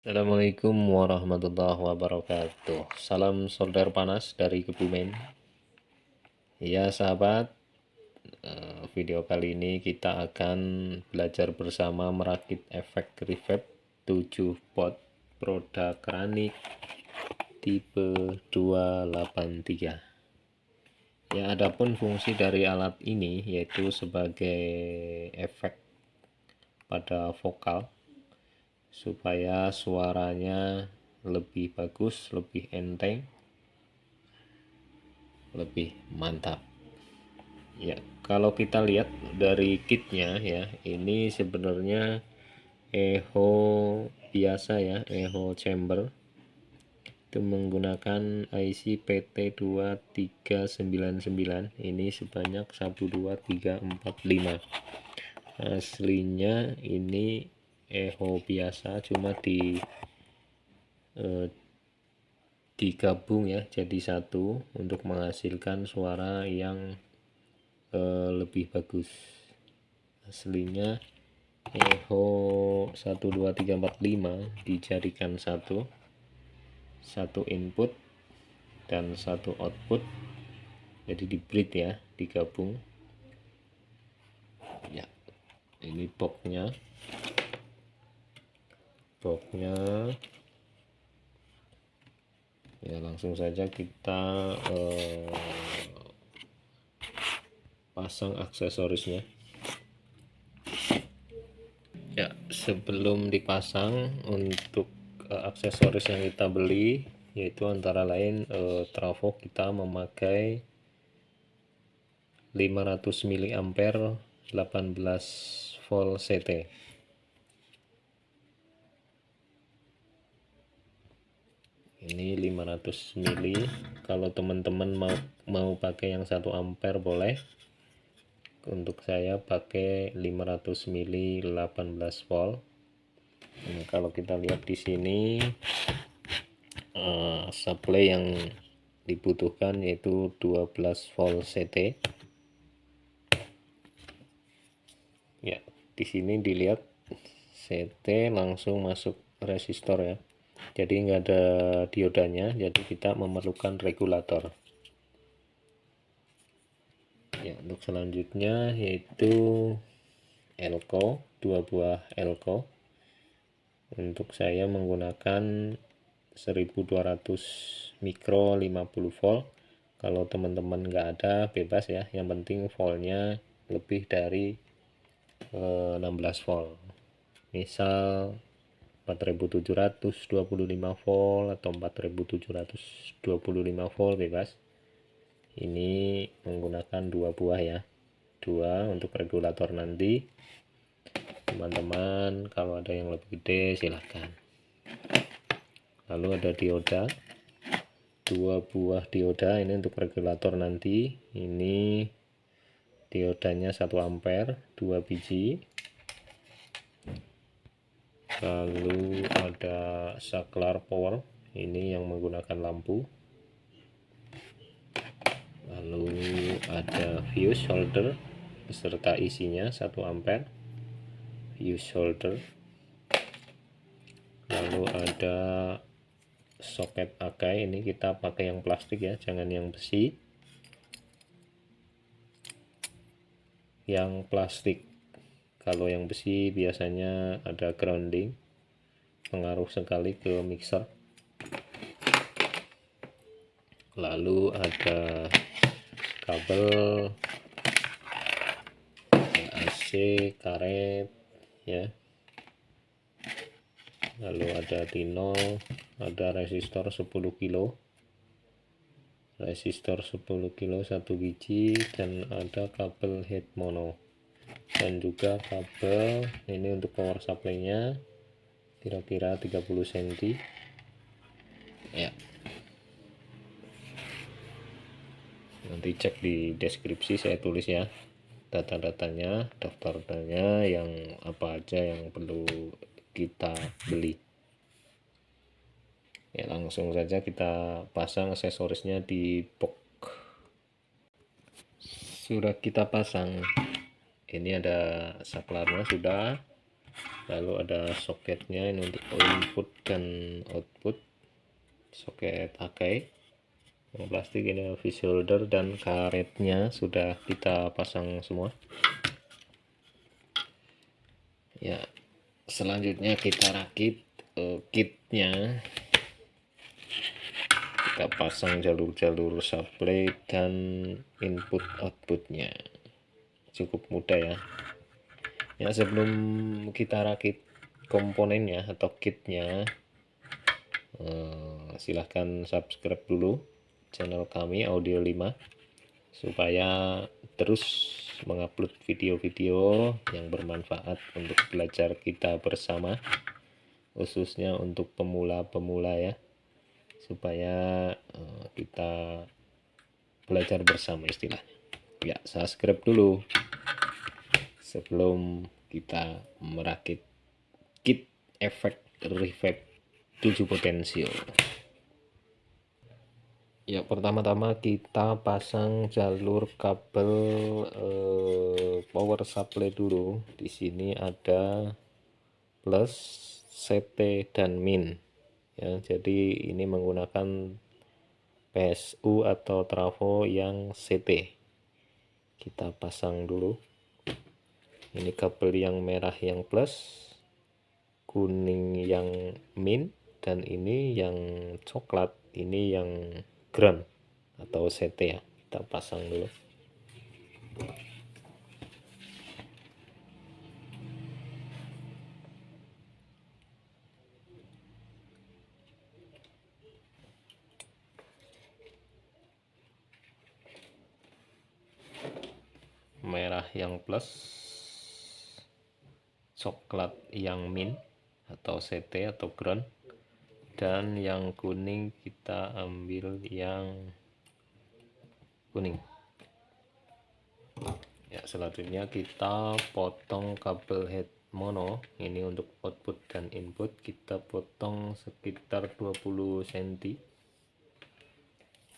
Assalamualaikum warahmatullahi wabarakatuh. Salam solder panas dari Kebumen. Ya sahabat, video kali ini kita akan belajar bersama merakit efek reverb 7 pot produk Kranik tipe 283. Ya, adapun fungsi dari alat ini yaitu sebagai efek pada vokal supaya suaranya lebih bagus, lebih enteng, lebih mantap. Ya, kalau kita lihat dari kitnya ya, ini sebenarnya echo biasa ya, echo chamber. Itu menggunakan IC PT2399. Ini sebanyak 1 2 3 4 5. Aslinya ini echo biasa, cuma digabung ya jadi satu untuk menghasilkan suara yang lebih bagus. Aslinya echo 1 2 3 4 5 dijadikan satu input dan satu output, jadi di bridge ya, digabung ya. Ini boxnya ya, langsung saja kita pasang aksesorisnya. Ya, sebelum dipasang, untuk aksesoris yang kita beli yaitu antara lain trafo kita memakai 500 mA 18 volt CT. Ini 500 mili. Kalau teman-teman mau pakai yang 1 ampere boleh. Untuk saya pakai 500 mili 18 volt. Nah, kalau kita lihat di sini supply yang dibutuhkan yaitu 12 volt CT. Ya, di sini dilihat CT langsung masuk resistor ya. Jadi nggak ada diodanya, jadi kita memerlukan regulator. Ya, untuk selanjutnya yaitu elko, 2 buah elko. Untuk saya menggunakan 1200 mikro 50 volt. Kalau teman-teman nggak ada, bebas ya, yang penting voltnya lebih dari 16 volt. Misal 4725 volt atau 4725 volt, bebas. Ini menggunakan 2 buah ya, 2 untuk regulator. Nanti teman-teman kalau ada yang lebih gede silahkan. Lalu ada dioda, 2 buah dioda. Ini untuk regulator nanti. Ini diodanya 1 ampere, 2 biji. Lalu ada saklar power, ini yang menggunakan lampu. Lalu ada fuse holder beserta isinya 1 ampere fuse holder. Lalu ada soket akai, ini kita pakai yang plastik ya, jangan yang besi. Yang plastik, kalau yang besi biasanya ada grounding, pengaruh sekali ke mixer. Lalu ada kabel AC, karet ya. Lalu ada tino, ada resistor 10 kilo, resistor 10 kilo 1 biji, dan ada kabel head mono, dan juga kabel ini untuk power supply nya kira-kira 30 cm ya. Nanti cek di deskripsi, saya tulis ya data-datanya, daftarnya yang apa aja yang perlu kita beli ya. Langsung saja kita pasang aksesorisnya di box. Sudah kita pasang, ini ada saklarnya sudah, lalu ada soketnya ini untuk input dan output, soket akai yang plastik. Ini VC holder dan karetnya sudah kita pasang semua ya. Selanjutnya kita rakit kitnya, kita pasang jalur-jalur supply dan input outputnya. Cukup mudah ya. Ya, sebelum kita rakit komponennya atau kitnya, silahkan subscribe dulu channel kami Audio 5 supaya terus mengupload video-video yang bermanfaat untuk belajar kita bersama, khususnya untuk pemula-pemula ya, supaya kita belajar bersama istilahnya ya. Subscribe dulu sebelum kita merakit kit efek reverb 7 potensio. Ya, pertama-tama kita pasang jalur kabel power supply dulu. Di sini ada plus, CT dan min ya. Jadi ini menggunakan PSU atau trafo yang CT. Kita pasang dulu. Ini kabel yang merah yang plus, kuning yang min, dan ini yang coklat ini yang ground atau CT ya. Kita pasang dulu. Merah yang plus, coklat yang min atau CT atau ground, dan yang kuning kita ambil yang kuning ya. Selanjutnya kita potong kabel head mono ini untuk output dan input. Kita potong sekitar 20 cm.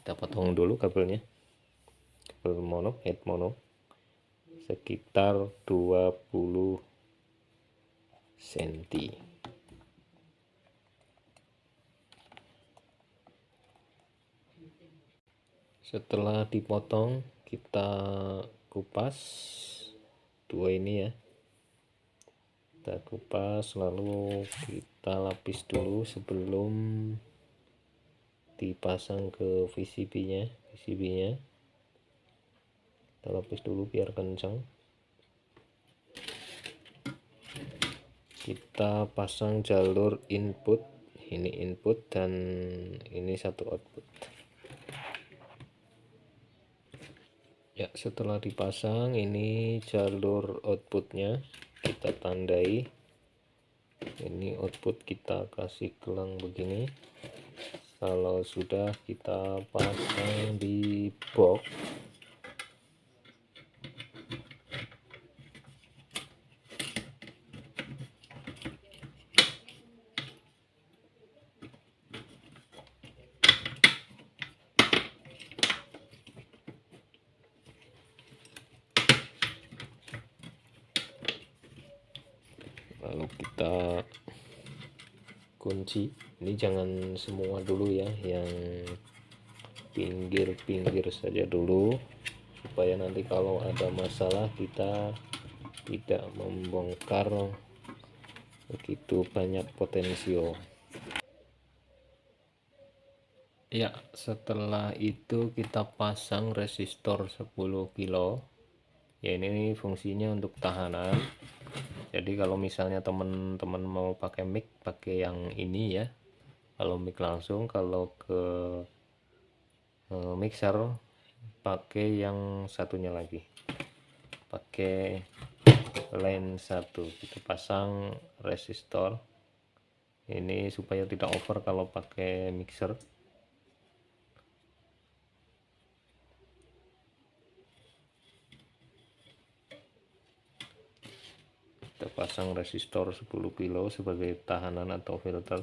Kita potong dulu kabelnya, kabel mono, head mono sekitar 20 cm. Setelah dipotong, kita kupas dua ini ya. Kita kupas lalu kita lapis dulu sebelum dipasang ke VCB-nya. Kita lapis dulu biar kencang. Kita pasang jalur input, ini input dan ini satu output ya. Setelah dipasang, ini jalur outputnya kita tandai. Ini output kita kasih gelang begini. Kalau sudah, kita pasang di box. Lalu kita kunci. Ini jangan semua dulu ya, yang pinggir-pinggir saja dulu, supaya nanti kalau ada masalah kita tidak membongkar begitu banyak potensio ya. Setelah itu kita pasang resistor 10 kilo ya. Ini fungsinya untuk tahanan. Jadi kalau misalnya teman-teman mau pakai mic, pakai yang ini ya. Kalau mic langsung, kalau ke mixer pakai yang satunya lagi, pakai line 1. Kita pasang resistor ini supaya tidak over kalau pakai mixer. Kita pasang resistor 10 kilo sebagai tahanan atau filter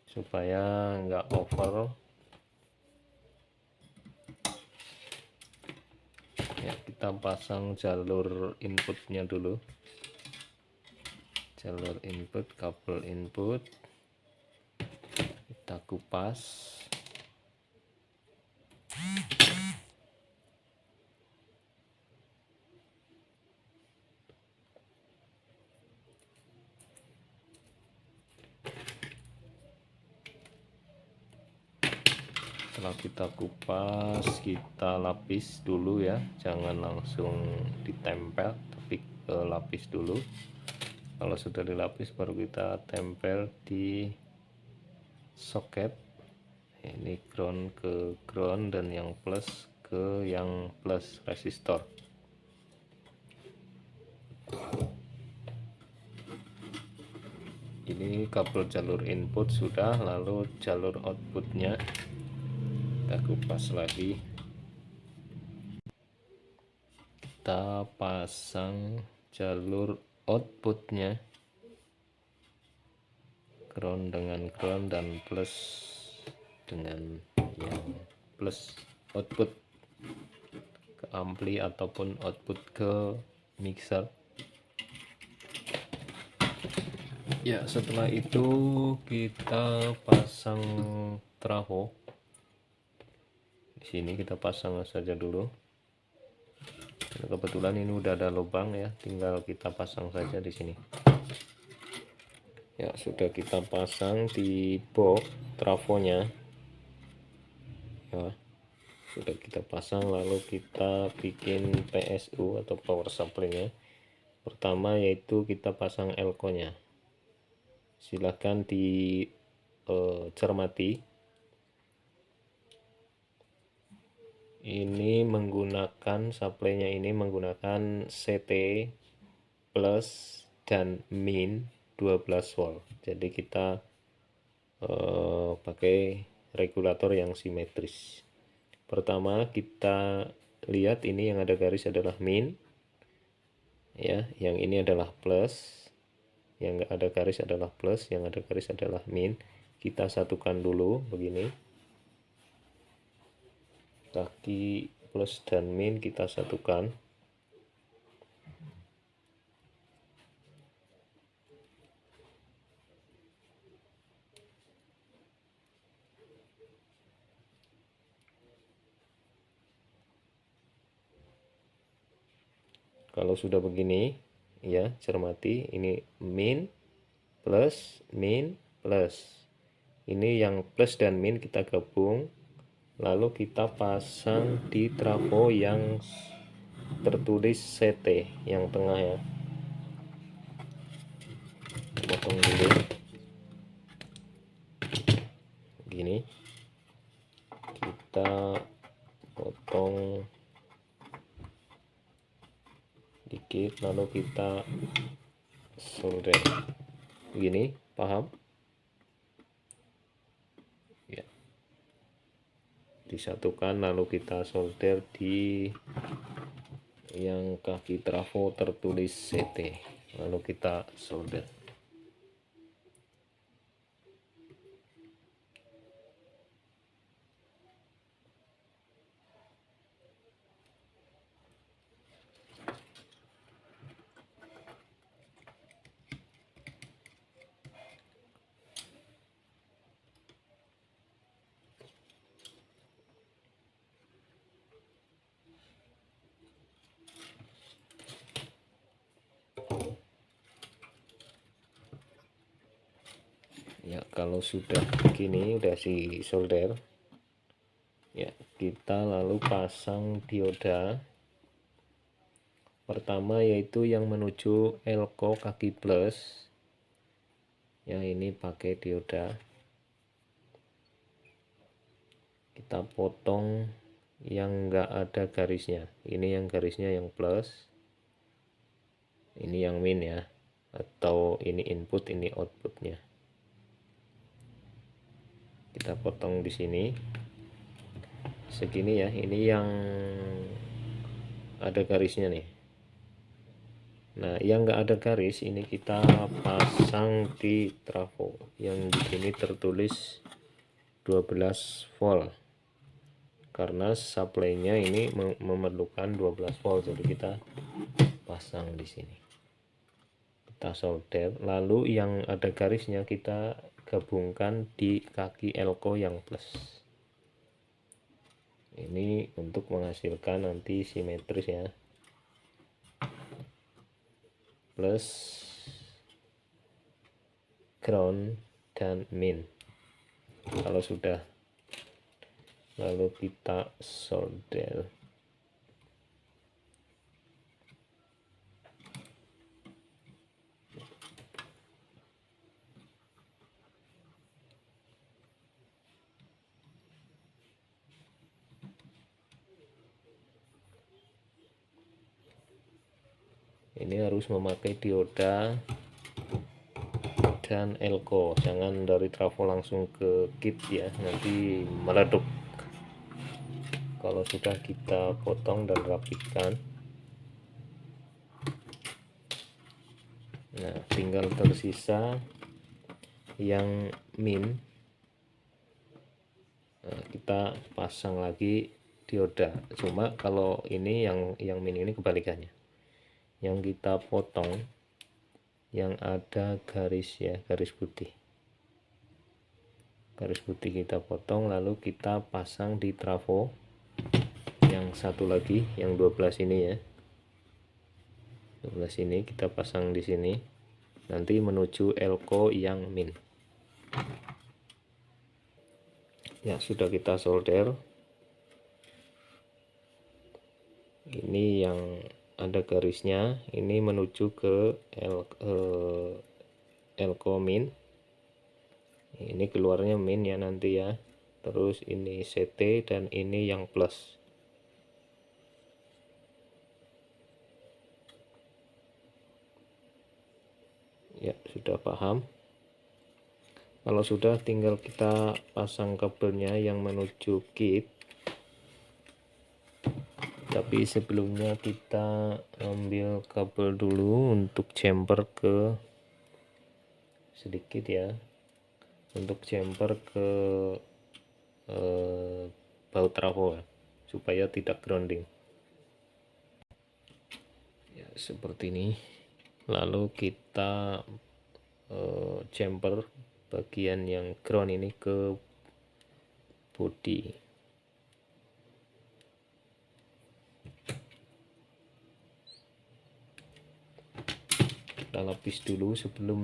supaya nggak over ya. Kita pasang jalur inputnya dulu. jalur input, kabel input kita kupas. Setelah kita kupas, kita lapis dulu ya, jangan langsung ditempel, tapi lapis dulu. Kalau sudah dilapis baru kita tempel di soket. Ini ground ke ground dan yang plus ke yang plus resistor. Ini kabel jalur input sudah, lalu jalur outputnya kita kupas lagi. Kita pasang jalur outputnya, ground dengan ground dan plus dengan yang plus, output ke ampli ataupun output ke mixer. Ya, setelah itu kita pasang trafo. Di sini kita pasang saja dulu. Kebetulan ini udah ada lubang ya, tinggal kita pasang saja di sini. Ya, sudah kita pasang di box trafonya. Ya, sudah kita pasang, lalu kita bikin PSU atau power supply-nya. Pertama yaitu kita pasang elko-nya. Silahkan dicermati. Ini menggunakan supply-nya, ini menggunakan CT plus dan min 12 volt. Jadi kita pakai regulator yang simetris. Pertama kita lihat ini yang ada garis adalah min ya, yang ini adalah plus, yang nggak ada garis adalah plus, yang ada garis adalah min. Kita satukan dulu begini, kaki plus dan min kita satukan. Kalau sudah begini ya, cermati ini min plus, ini yang plus dan min kita gabung, lalu kita pasang di trafo yang tertulis CT yang tengah ya. Potong dulu begini, kita potong dikit, lalu kita solder begini, paham ya, disatukan, lalu kita solder di yang kaki trafo tertulis CT, lalu kita solder. Ya, kalau sudah begini, udah si solder ya, kita lalu pasang dioda. Pertama yaitu yang menuju elko kaki plus ya, ini pakai dioda. Kita potong yang enggak ada garisnya, ini yang garisnya yang plus, ini yang min ya, atau ini input, ini outputnya. Kita potong di sini segini ya, ini yang ada garisnya nih. Nah, yang enggak ada garis ini kita pasang di trafo yang di sini tertulis 12 volt, karena supply-nya ini memerlukan 12 volt, jadi kita pasang di sini. kita solder, lalu yang ada garisnya kita gabungkan di kaki elko yang plus. Ini untuk menghasilkan nanti simetris ya, plus ground dan min. Kalau sudah, lalu kita solder. Ini harus memakai dioda dan elko, jangan dari trafo langsung ke kit ya, nanti meleduk. Kalau sudah kita potong dan rapikan, nah tinggal tersisa yang min. Nah, kita pasang lagi dioda. Cuma kalau ini yang min ini kebalikannya, yang kita potong yang ada garis ya, garis putih kita potong, lalu kita pasang di trafo yang satu lagi, yang 12 ini ya, 12 ini kita pasang di sini, nanti menuju elko yang min. Ya, sudah kita solder. Ini yang ada garisnya, ini menuju ke elko min. Ini keluarnya min ya nanti ya. Terus ini CT dan ini yang plus. Ya, sudah paham. Kalau sudah, tinggal kita pasang kabelnya yang menuju kit. Tapi sebelumnya kita ambil kabel dulu untuk jumper ke sedikit ya, untuk jumper ke baut trafo ya, supaya tidak grounding ya, seperti ini. Lalu kita jumper bagian yang ground ini ke body. Kita lapis dulu sebelum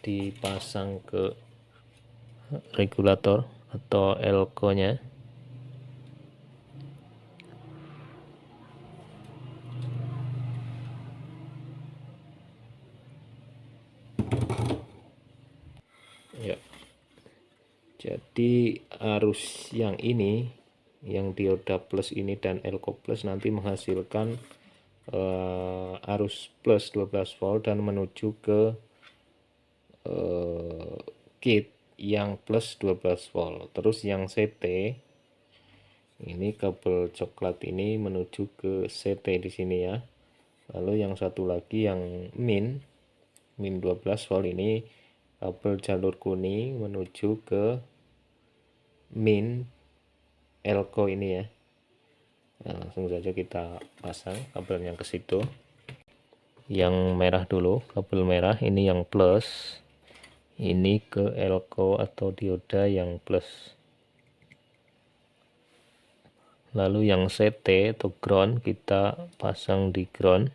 dipasang ke regulator atau elko nya. Ya, jadi arus yang ini, yang dioda plus ini dan elko plus nanti menghasilkan arus plus 12 volt dan menuju ke kit yang plus 12 volt. Terus yang CT ini kabel coklat ini menuju ke CT di sini ya. Lalu yang satu lagi yang min 12 volt ini kabel jalur kuning menuju ke min elko ini ya. Nah, langsung saja kita pasang kabelnya ke situ. Yang merah dulu, kabel merah ini yang plus, ini ke elko atau dioda yang plus. Lalu yang CT atau ground kita pasang di ground.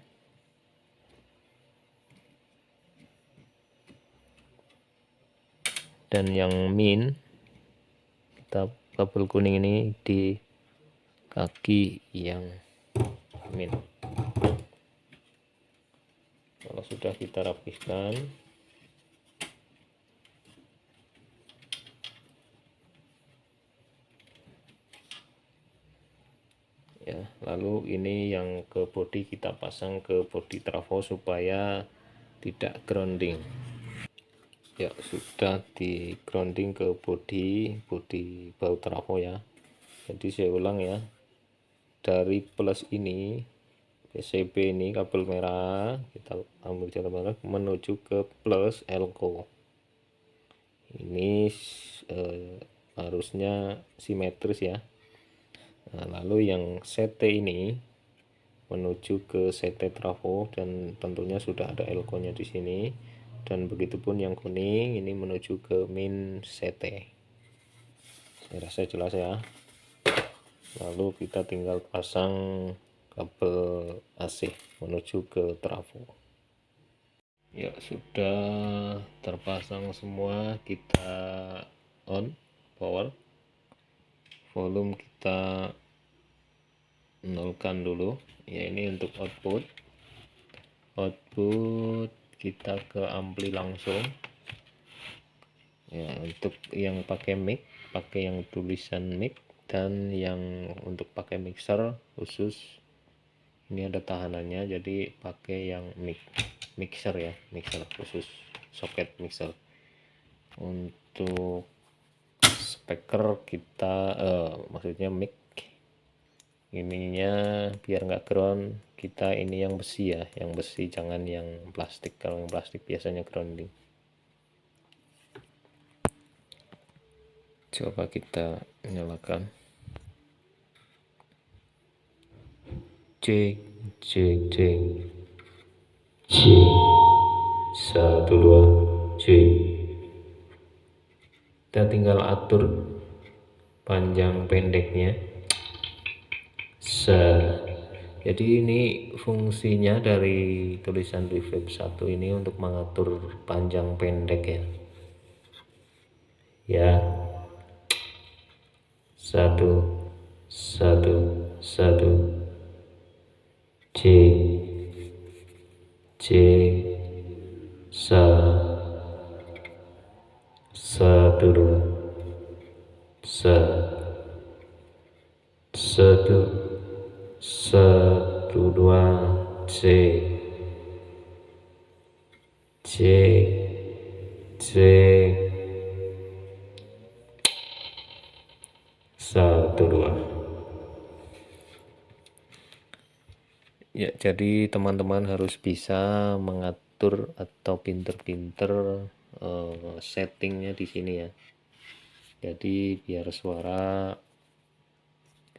Dan yang min, kita kabel kuning ini di kaki yang min. Kalau sudah kita rapihkan, ya, lalu ini yang ke body kita pasang ke body trafo supaya tidak grounding. Ya, sudah di grounding ke body baut trafo ya. Jadi saya ulang ya, dari plus ini PCB ini kabel merah, kita ambil jalur merah menuju ke plus elko. Ini harusnya simetris ya. Nah, lalu yang CT ini menuju ke CT trafo dan tentunya sudah ada elko nya di sini. dan begitupun yang kuning ini menuju ke min CT. Saya rasa jelas ya. Lalu kita tinggal pasang kabel AC menuju ke trafo. Ya, sudah terpasang semua. Kita on power, volume kita nolkan dulu ya. Ini untuk output kita ke ampli langsung ya. Untuk yang pakai mic, pakai yang tulisan mic, dan yang untuk pakai mixer khusus ini ada tahanannya, jadi pakai yang mixer ya, mixer khusus, soket mixer. Untuk speaker kita maksudnya mic ininya biar nggak ground, kita ini yang besi ya, yang besi, jangan yang plastik. Kalau yang plastik biasanya grounding. Coba kita nyalakan. Cek cek cek cek 1 2 cek. Kita tinggal atur panjang pendeknya. Jadi ini fungsinya dari tulisan reverb 1 ini untuk mengatur panjang pendek ya. Ya. 1 1 1 C C sa 1 2 sa 1 1 2 C C C 1 2. Ya, jadi teman-teman harus bisa mengatur atau pinter-pinter settingnya di sini ya. Jadi biar suara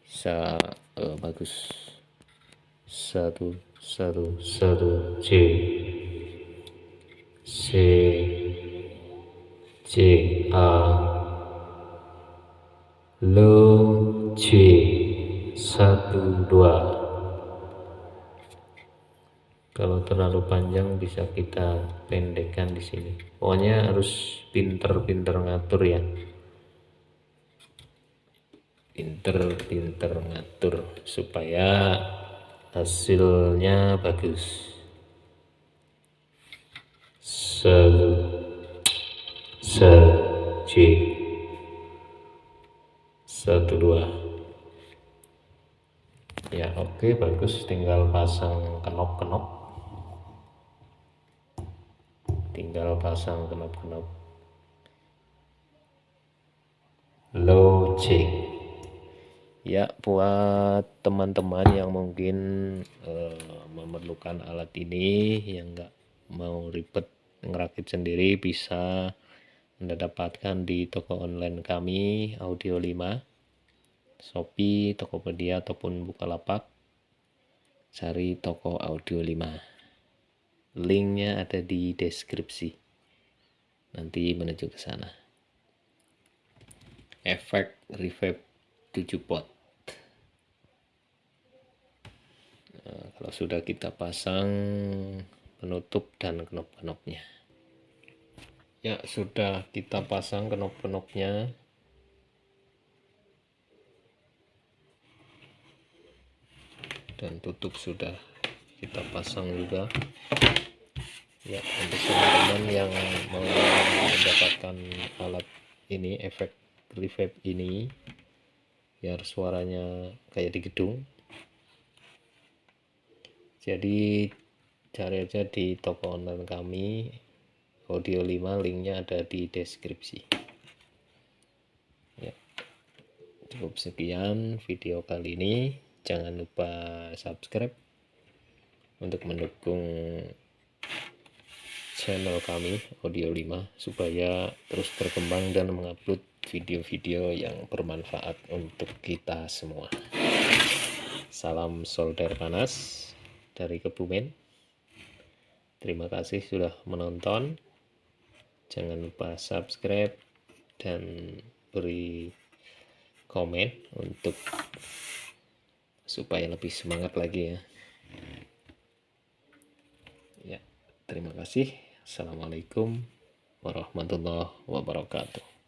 bisa bagus. 1 1 1 C C C A Lo C 1 2. Kalau terlalu panjang bisa kita pendekkan di sini. Pokoknya harus pinter-pinter ngatur ya. Pinter-pinter ngatur supaya hasilnya bagus. 1 C 1 2. Ya, oke, bagus. Tinggal pasang knop-knop. Low check ya. Buat teman-teman yang mungkin memerlukan alat ini, yang nggak mau ribet ngerakit sendiri, bisa Anda dapatkan di toko online kami, Audio 5, Shopee, Tokopedia, ataupun Bukalapak. Cari toko Audio 5, linknya ada di deskripsi, nanti menuju ke sana. Efek reverb 7 pot. Nah, kalau sudah kita pasang penutup dan knop-knopnya. Ya, sudah kita pasang knop-knopnya. Dan tutup sudah kita pasang juga. Ya, untuk teman-teman yang mau mendapatkan alat ini, efek reverb ini, biar suaranya kayak di gedung, jadi cari aja di toko online kami, Audio 5, linknya ada di deskripsi. Ya, cukup sekian video kali ini. Jangan lupa subscribe untuk mendukung channel kami Audio 5 supaya terus berkembang dan mengupload video-video yang bermanfaat untuk kita semua. Salam solder panas dari Kebumen. Terima kasih sudah menonton. Jangan lupa subscribe dan beri komen untuk supaya lebih semangat lagi ya. Ya, terima kasih. Assalamualaikum warahmatullahi wabarakatuh.